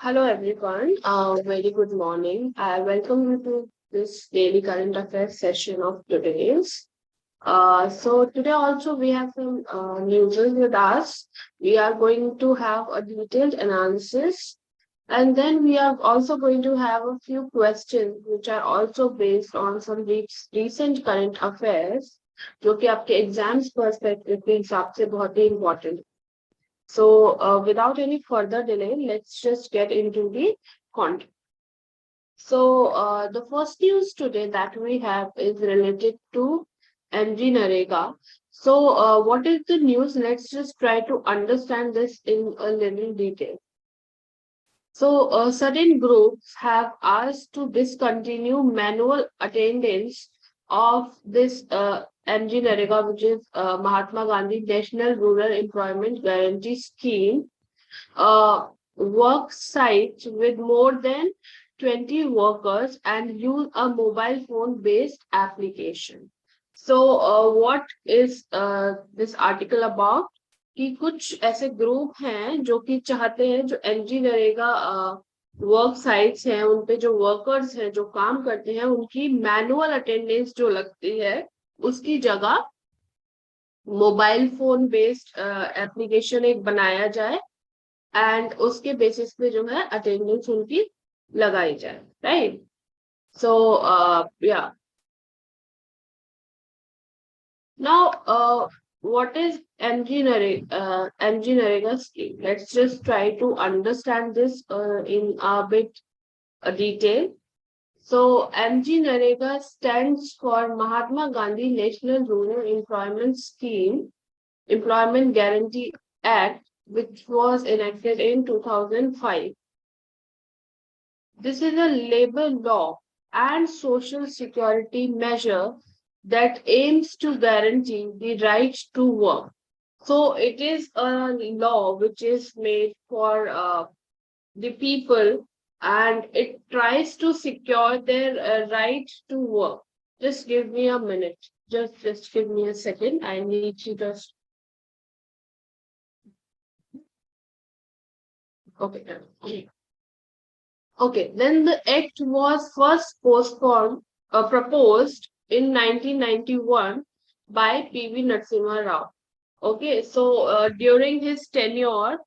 Hello everyone. Very good morning. I welcome you to this daily current affairs session of today's. So today also we have some news with us. We are going to have a detailed analysis, and then we are also going to have a few questions which are also based on some recent current affairs, जो कि आपके exams perspective के हिसाब से बहुत ही important. So, without any further delay, let's just get into the content. So, the first news today that we have is related to MG Narega. So, what is the news? Let's just try to understand this in a little detail. So, certain groups have asked to discontinue manual attendance of this MG Narega, which is Mahatma Gandhi National Rural Employment Guarantee Scheme, work site with more than 20 workers and use a mobile phone based application. So, what is this article about? कि कुछ ऐसे group हैं जो कि चाहते हैं जो NG NREGA work sites हैं उन पे जो वर्कर्स हैं जो काम करते हैं उनकी मैनुअल अटेंडेंस जो लगती है उसकी जगह मोबाइल फोन बेस्ड एप्लीकेशन एक बनाया जाए एंड उसके बेसिस पे जो है अटेंडेंस उनकी लगाई जाए, राइट? सो या now what is MG Narega scheme? Let's just try to understand this in a bit detail. So, MG Narega stands for Mahatma Gandhi National Rural Employment Guarantee Act, which was enacted in 2005. This is a labor law and social security measure that aims to guarantee the right to work. So it is a law which is made for the people and it tries to secure their right to work. Just give me a minute. Just give me a second. I need to just. Okay. Okay. Then the act was first proposed in 1991 by P.V. Narasimha Rao. Okay, so during his tenure,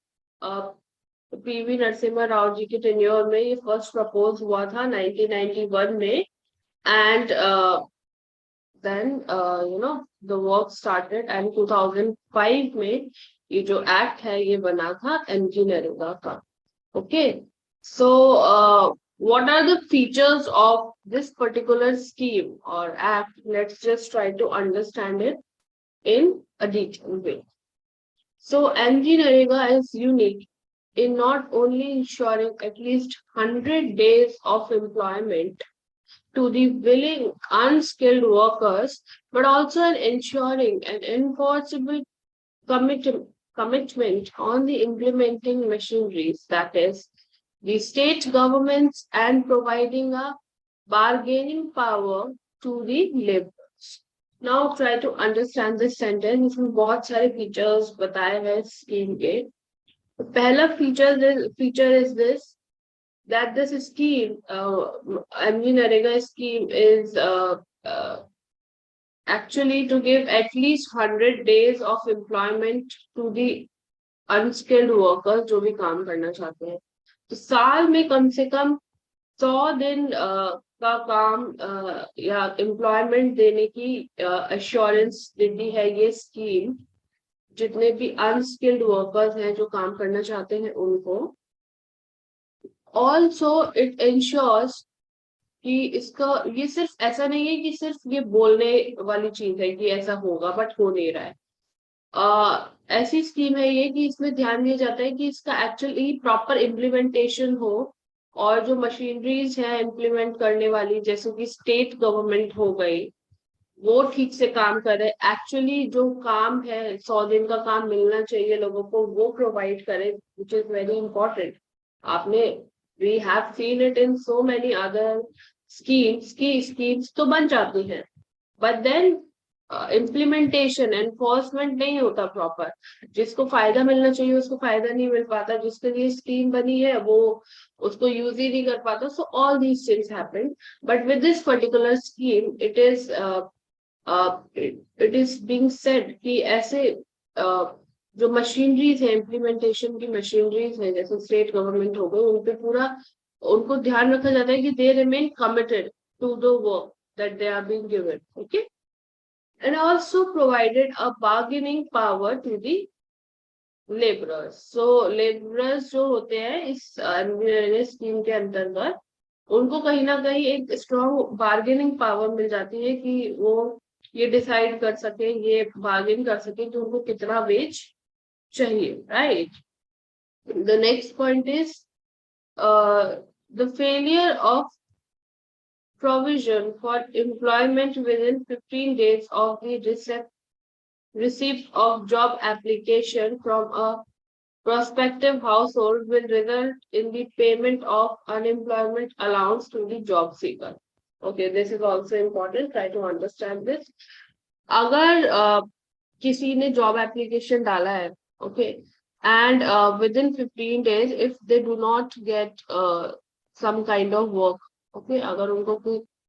P.V. Narasimha Rao जी के tenure में ये first propose हुआ था 1991 में, and then the work started and 2005 में ये जो act है ये बना था MG नरेगा का. Okay, so what are the features of this particular scheme or act? Let's just try to understand it in a detailed way. So, MG Narega is unique in not only ensuring at least 100 days of employment to the willing, unskilled workers, but also in ensuring an enforceable commitment on the implementing machineries, that is, the state governments, and providing a bargaining power to the laborers. Now try to understand this sentence. इसमें बहुत सारे features बताए हैं scheme के. पहला feature is this, that this scheme, MG Narega scheme is actually to give at least 100 days of employment to the unskilled workers जो भी काम करना चाहते हैं. तो साल में कम से कम 100 दिन का काम या एम्प्लॉयमेंट देने की अश्योरेंस देती है ये स्कीम जितने भी अनस्किल्ड वर्कर्स हैं जो काम करना चाहते हैं उनको. ऑल्सो इट इंश्योर्स कि इसका ये सिर्फ ऐसा नहीं है कि सिर्फ ये बोलने वाली चीज है कि ऐसा होगा बट हो नहीं रहा है. ऐसी स्कीम है ये कि इसमें ध्यान दिया जाता है कि इसका एक्चुअली प्रॉपर इम्प्लीमेंटेशन हो और जो मशीनरीज है इम्प्लीमेंट करने वाली जैसे कि स्टेट गवर्नमेंट हो गई वो ठीक से काम करे. एक्चुअली जो काम है 100 दिन का काम मिलना चाहिए लोगों को वो प्रोवाइड करे, विच इज वेरी इंपॉर्टेंट. आपने we have seen it in so many other schemes की स्कीम्स तो बन जाती हैं बट देन इम्प्लीमेंटेशन एनफोर्समेंट नहीं होता प्रॉपर। जिसको फायदा मिलना चाहिए उसको फायदा नहीं मिल पाता, जिसके लिए स्कीम बनी है वो उसको यूज ही नहीं कर पाता। So all these things happen, but with this particular scheme it is being said कि ऐसे जो मशीनरीज है, इम्प्लीमेंटेशन की मशीनरीज है, जैसे स्टेट गवर्नमेंट हो गए, उन पे पूरा उनको ध्यान रखा जाता है कि they remain committed to the work that they are being given. Okay, and also provided a bargaining power to the laborers. So laborers जो होते हैं इस स्कीम के अंतर्गत, उनको कहीं ना कहीं एक स्ट्रॉन्ग बार्गेनिंग पावर मिल जाती है कि वो ये डिसाइड कर सके, ये बार्गेन कर सके कि उनको कितना वेज चाहिए, right. The next point is the failure of provision for employment within 15 days of the receipt of job application from a prospective household will result in the payment of unemployment allowance to the job seeker. Okay, this is also important. Try to understand this. अगर किसी ने job application डाला है, okay, and within 15 days if they do not get some kind of work, okay, अगर उनको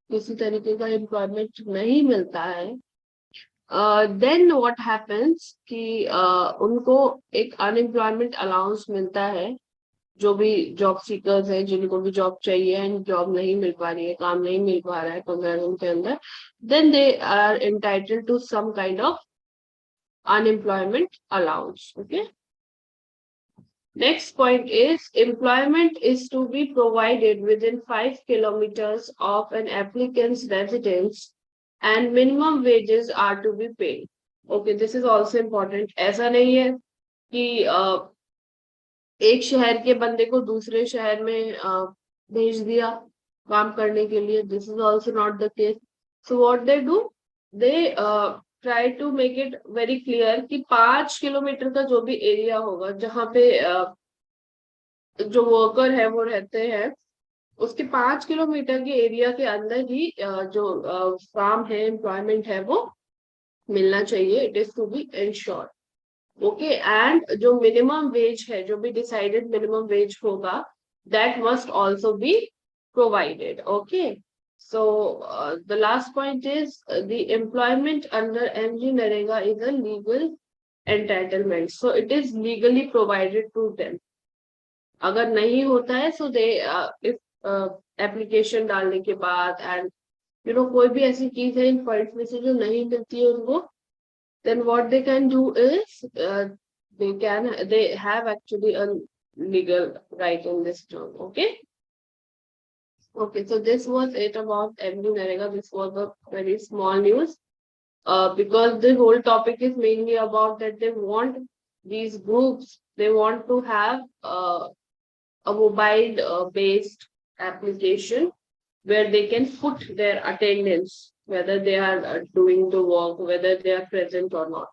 किसी तरीके का एम्प्लॉयमेंट नहीं मिलता है, देन व्हाट हैपेंस कि उनको एक अनएम्प्लॉयमेंट अलाउंस मिलता है। जो भी जॉब सीकर्स है, जिनको भी जॉब चाहिए एंड जॉब नहीं मिल पा रही है, काम नहीं मिल पा रहा है कंपेरिजन के अंदर, then they are entitled to some kind of unemployment allowance. Okay, next point is employment is to be provided within 5 kilometers of an applicant's residence and minimum wages are to be paid. Okay, this is also important. ऐसा नहीं है कि एक शहर के बंदे को दूसरे शहर में भेज दिया काम करने के लिए. This is also not the case. So what they do, they try to make it very clear कि 5 किलोमीटर का जो भी एरिया होगा जहाँ पे जो वर्कर है वो रहते हैं, उसके 5 किलोमीटर के एरिया के अंदर ही जो काम है, एम्प्लॉयमेंट है, वो मिलना चाहिए. It is to be ensured. Okay, and जो मिनिमम वेज है, जो भी डिसाइडेड मिनिमम वेज होगा, that must also be provided. Okay, so the last point is the employment under MGNREGA is a legal entitlement, so it is legally provided to them. अगर नहीं होता है, so they if application डालने के बाद and you know कोई भी ऐसी चीज है इन पॉइंट्स में से जो नहीं मिलती है उनको, then what they can do is they have actually a legal right in this term. Okay. Okay, so this was it about MGNREGA. This was a very small news because the whole topic is mainly about that they want these groups, they want to have a mobile based application where they can put their attendance, whether they are doing the work, whether they are present or not.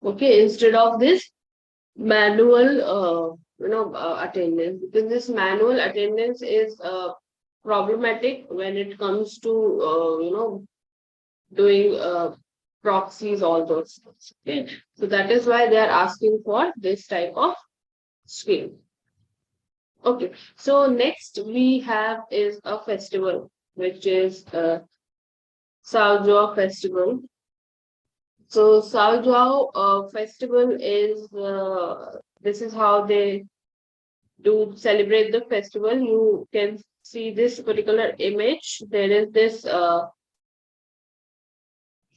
Okay, instead of this manual attendance, because this manual attendance is problematic when it comes to doing proxies, all those things. Okay, so that is why they are asking for this type of scheme. Okay, so next we have is a festival which is Joao festival. So Joao festival is this is how they do celebrate the festival. You can see this particular image. There is this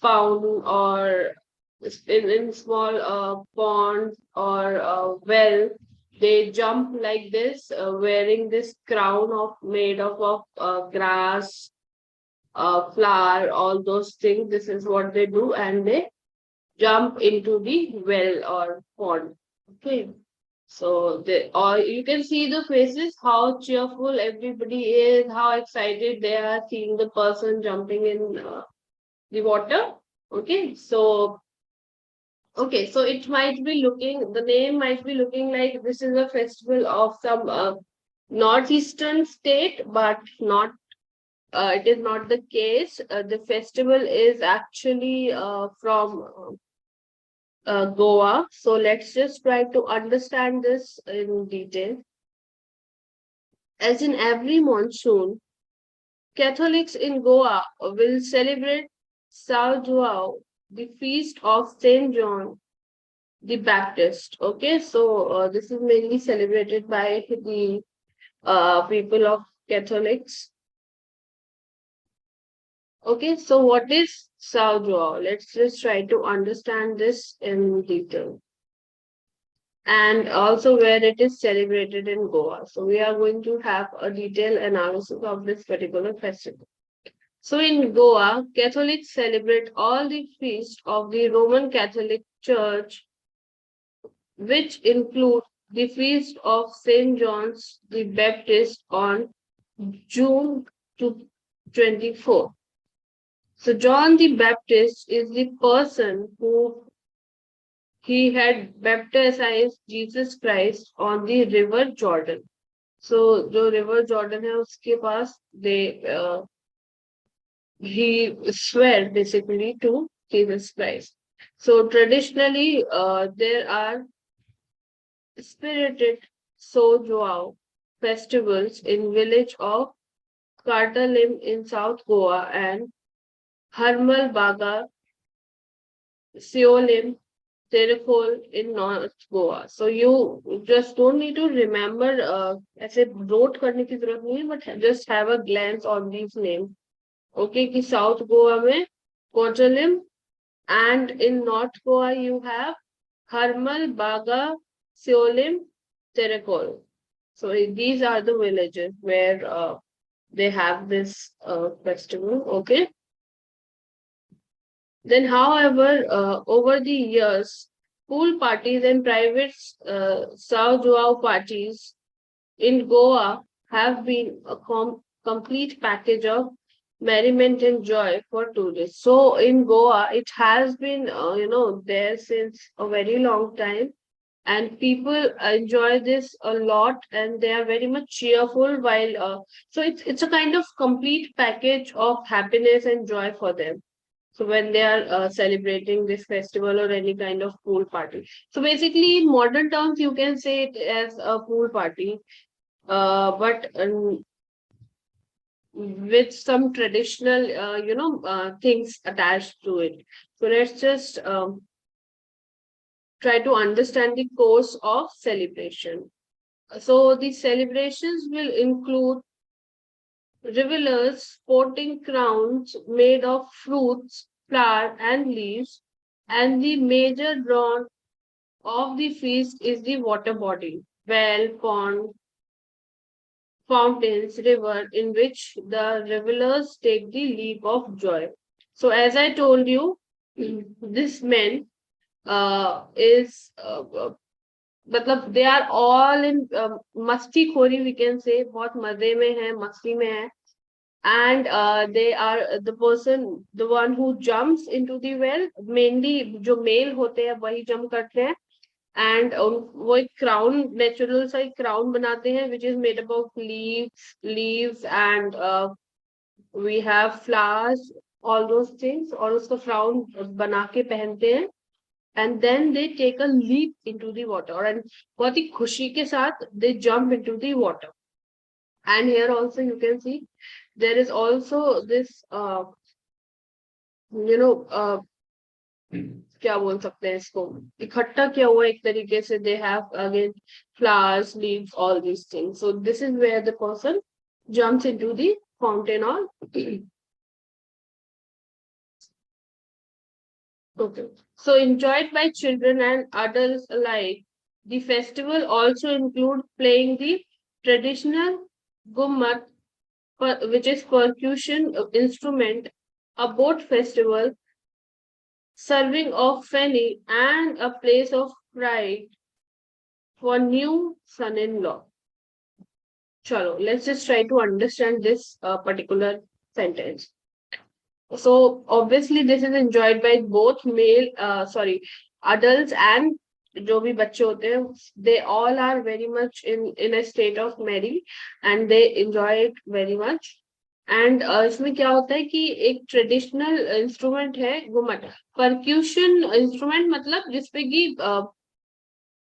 fountain or in small pond or well. They jump like this, wearing this crown made of grass, flower, all those things. This is what they do, and they jump into the well or pond. Okay. So you can see the faces, how cheerful everybody is, how excited they are seeing the person jumping in the water. Okay, so it might be looking, the name might be looking like this is a festival of some northeastern state, but not it is not the case. The festival is actually from Goa. So let's just try to understand this in detail. As in every monsoon, Catholics in Goa will celebrate Sao Joao, the feast of Saint John the Baptist. Okay, so this is mainly celebrated by the people of Catholics. Okay, so what is Sao Joao? Let's just try to understand this in detail. And also where it is celebrated in Goa. So we are going to have a detailed analysis of this particular festival. So in Goa, Catholics celebrate all the feasts of the Roman Catholic Church, which include the feast of Saint John's the Baptist on June 24. So John the Baptist is the person who he had baptized Jesus Christ on the river Jordan. So जो river Jordan है उसके पास he swear basically to Jesus Christ. So traditionally there are spirited Joao festivals in village of Kartalim in South Goa and Harmal Baga, Seolim, Terefol in North Goa. So you just don't need to remember ऐसे note करने की जरूरत नहीं है, but just have a glance on these names. Okay, कि South Goa में Kotalim and in North Goa you have Harmal, Baga, Seolim, Terefol. So these are the villages where they have this festival. Okay. Then, however, over the years, pool parties and private Sao Joao parties in Goa have been a complete package of merriment and joy for tourists. So in Goa, it has been, there since a very long time, and people enjoy this a lot, and they are very much cheerful. While so it's a kind of complete package of happiness and joy for them. So when they are celebrating this festival or any kind of pool party. So basically, in modern terms, you can say it as a pool party, but with some traditional, things attached to it. So let's just try to understand the course of celebration. So the celebrations will include revelers sporting crowns made of fruits, flower, and leaves, and the major draw of the feast is the water body, well, pond, fountains, river, in which the revelers take the leap of joy. So, as I told you, this men is मतलब they are all in मस्ती खोरी we can say बहुत मजे में है मस्ती में है and they are the one who jumps into the well mainly जो male होते हैं वही jump करते हैं and वो एक crown natural सा एक crown बनाते हैं which is made up of leaves and we have flowers all those things और उसका crown बना के पहनते हैं and then they take a leap into the water and बहुत ही खुशी के साथ they jump into the water and here also you can see there is also this क्या बोल सकते हैं इसको इकट्ठा किया हुआ एक तरीके से they have again flowers leaves all these things so this is where the person jumps into the fountain or okay so enjoyed by children and adults alike the festival also include playing the traditional gummat which is percussion instrument a boat festival serving of fenny and a place of pride for new son-in-law. Chalo, let's just try to understand this particular sentence. So obviously this is enjoyed by both adults and जो भी बच्चे होते हैं they all are very much in a state of merry and they enjoy it very much and इसमें क्या होता है कि एक ट्रेडिशनल इंस्ट्रूमेंट है घुमट। परक्यूशन इंस्ट्रूमेंट मतलब जिसपे कि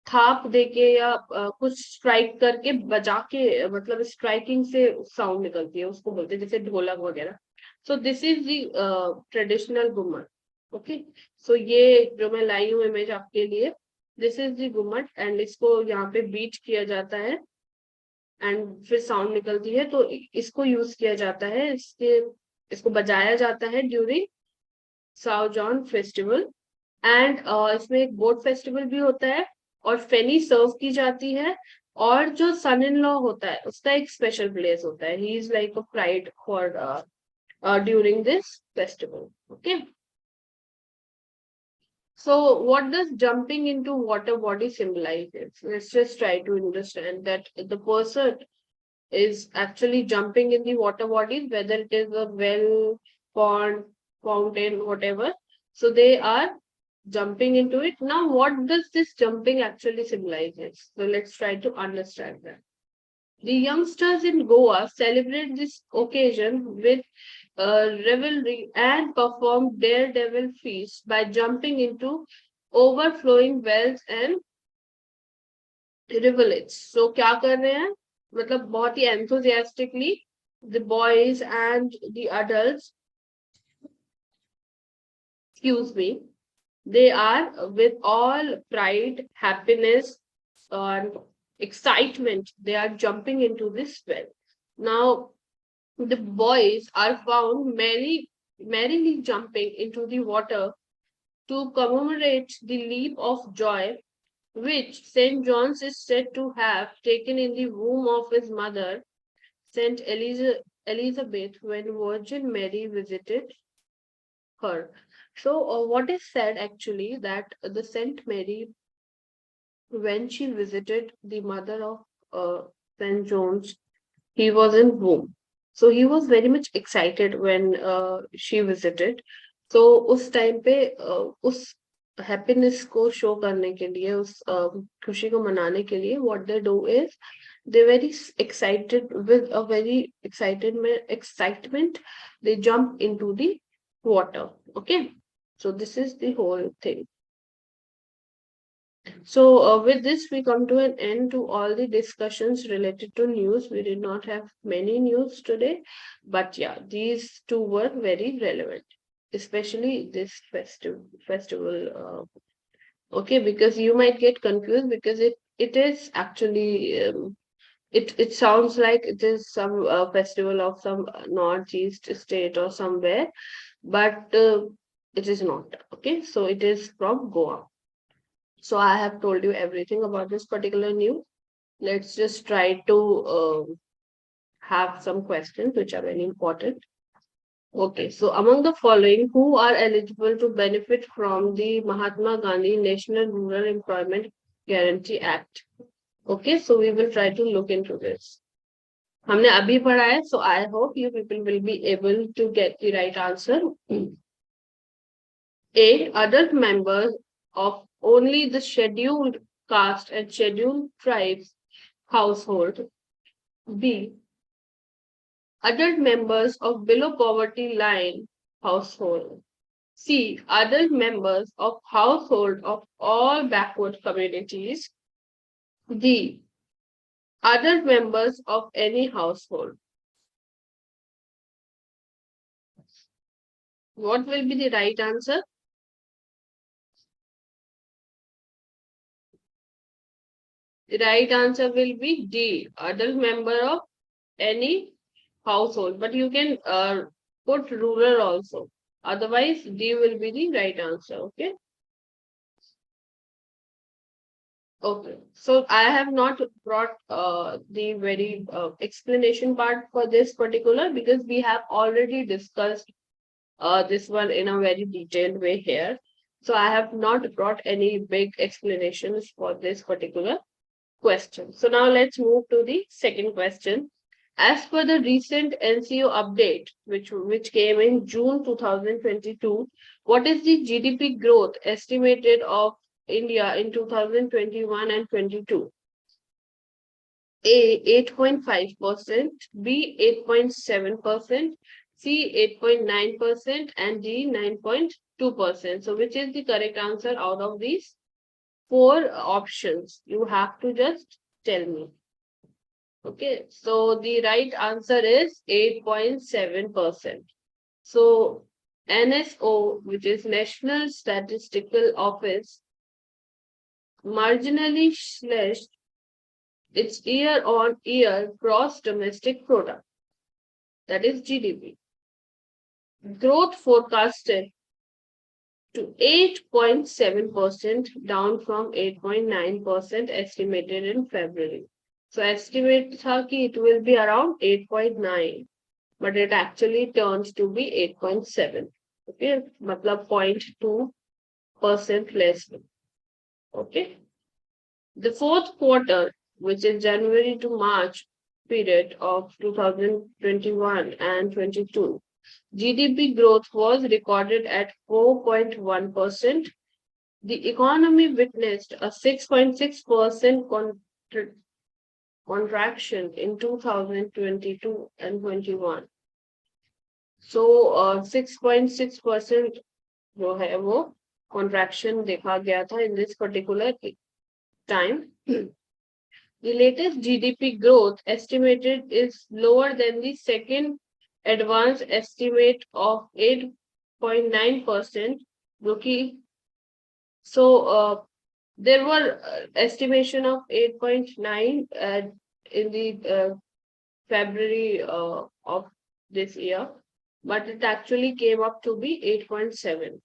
थाप देके या कुछ स्ट्राइक करके बजा के, मतलब स्ट्राइकिंग से साउंड निकलती है, उसको बोलते हैं, जैसे ढोलक वगैरह। So this is the traditional घुमट। ओके, सो ये जो मैं लाई हूँ इमेज आपके लिए, दिस इज द घुमट, एंड इसको यहाँ पे बीट किया जाता है एंड फिर साउंड निकलती है, तो इसको यूज किया जाता है, इसको बजाया जाता है ड्यूरिंग साउजॉन फेस्टिवल। एंड इसमें एक बोट फेस्टिवल भी होता है, और फेनी सर्व की जाती है। और जो सन इन लॉ होता है उसका एक स्पेशल प्लेस होता है, he is like a pride for during this festival. Okay, so what does jumping into water body symbolizes? Let's just try to understand that the person is actually jumping in the water bodies, whether it is a well, pond, fountain, whatever. So they are jumping into it. Now, what does this jumping actually symbolizes? So let's try to understand that. The youngsters in Goa celebrate this occasion with revelry and perform daredevil feats by jumping into overflowing wells and rivulets. So क्या कर रहे हैं, मतलब बहुत ही enthusiastically the boys and the adults, excuse me, they are with all pride, happiness, and excitement, they are jumping into this well. Now the boys are found merrily jumping into the water to commemorate the leap of joy which St. John's is said to have taken in the womb of his mother, St. Elizabeth, when Virgin Mary visited her. So, what is said actually that the Saint Mary, when she visited the mother of St. John's, he was in womb. So he was very much excited when she visited. So उस time पे उस happiness को show करने के लिए, उस खुशी को मनाने के लिए, what they do is they very excited, with a very excitement they jump into the water. Okay, so this is the whole thing. So with this, we come to an end to all the discussions related to news. We did not have many news today, but yeah, these two were very relevant, especially this festival. Okay, because you might get confused because it is actually it sounds like it is some festival of some northeast state or somewhere, but it is not. Okay, so it is from Goa. So I have told you everything about this particular news. Let's just try to have some questions which are very important. Okay, so among the following, who are eligible to benefit from the Mahatma Gandhi National Rural Employment Guarantee Act? Okay, so we will try to look into this. हमने अभी पढ़ा है, so I hope you people will be able to get the right answer. A. Adult members of only the scheduled caste and scheduled tribes household. B. Adult members of below poverty line household. C. Adult members of household of all backward communities. D. Adult members of any household. What will be the right answer? The right answer will be D. Adult member of any household, but you can put rural also. Otherwise, D will be the right answer. Okay. Okay. So I have not brought the very explanation part for this particular, because we have already discussed this one in a very detailed way here. So I have not brought any big explanations for this particular question. So now let's move to the second question. As per the recent NCO update, which came in June 2022, what is the GDP growth estimated of India in 2021 and 22? A 8.5%, B 8.7%, C 8.9%, and D 9.2%. So which is the correct answer out of these four options? You have to just tell me. Okay, so the right answer is 8.7%. So NSO, which is National Statistical Office, marginally slashed its year-on-year gross domestic product, that is GDP, growth forecasted to 8.7%, down from 8.9% estimated in February. So estimate tha ki it will be around 8.9, but it actually turns to be 8.7. Okay, matlab 0.2% less. Okay. The fourth quarter, which is January to March period of 2021 and 22, GDP growth was recorded at 4.1%. The economy witnessed a 6.6% contraction in 2022 and 21. So 6.6% जो है वो contraction देखा गया था in this particular time. The latest GDP growth estimated is lower than the second advanced estimate of 8.9%. So there were estimation of 8.9 in the February of this year, but it actually came up to be 8.7.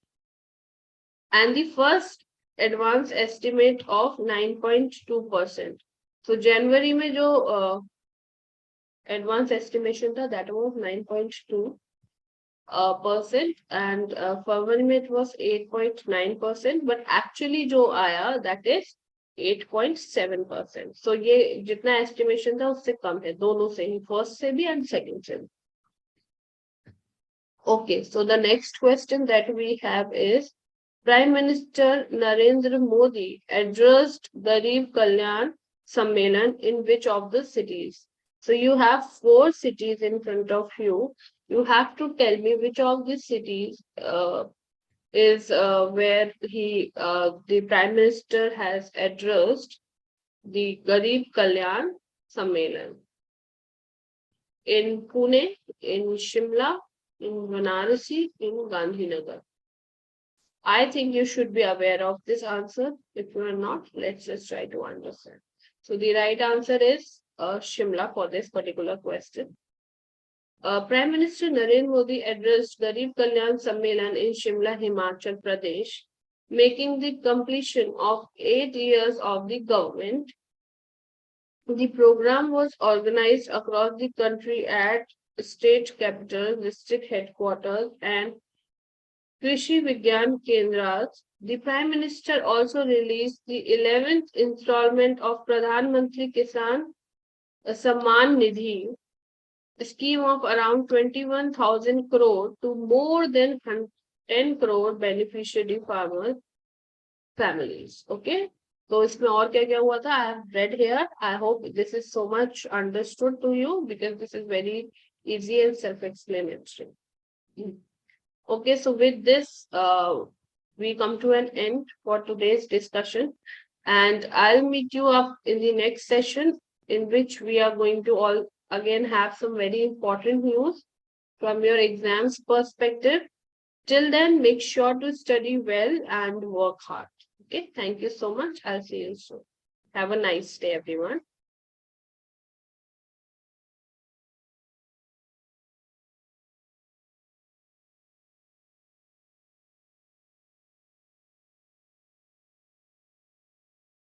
And the first advanced estimate of 9.2%. So January में जो advanced estimation था, that was 9.2%, and February में it was 8.9%, but actually जो आया that is 8.7%. So ये जितना estimation था उससे कम है, दोनों से ही, first से भी and second से भी. Okay, so the next question that we have is, Prime Minister Narendra Modi addressed Garib Kalyan Sammelan in which of the cities? So you have 4 cities in front of you. You have to tell me which of the cities is where the Prime Minister has addressed the Garib Kalyan Sammelan. In Pune, in Shimla, in Varanasi, in Gandhinagar. I think you should be aware of this answer. If you are not, let's just try to understand. So the right answer is Shimla for this particular question. Prime Minister Narendra Modi addressed Garib Kalyan Sammelan in Shimla, Himachal Pradesh, making the completion of 8 years of the government. The program was organized across the country at state capitals, district headquarters, and Krishi Vigyan Kendras. The Prime Minister also released the 11th installment of Pradhan Mantri Kisan Samman Nidhi, a scheme of around 21,000 crore to more than 10 crore beneficiary farmers families. Okay. So इसमें और क्या क्या हुआ था? I have read here. I hope this is so much understood to you because this is very easy and self-explanatory. Okay, so with this, we come to an end for today's discussion, and I'll meet you up in the next session, in which we are going to all again have some very important news from your exams perspective. Till then, make sure to study well and work hard. Okay, thank you so much. I'll see you soon. Have a nice day, everyone.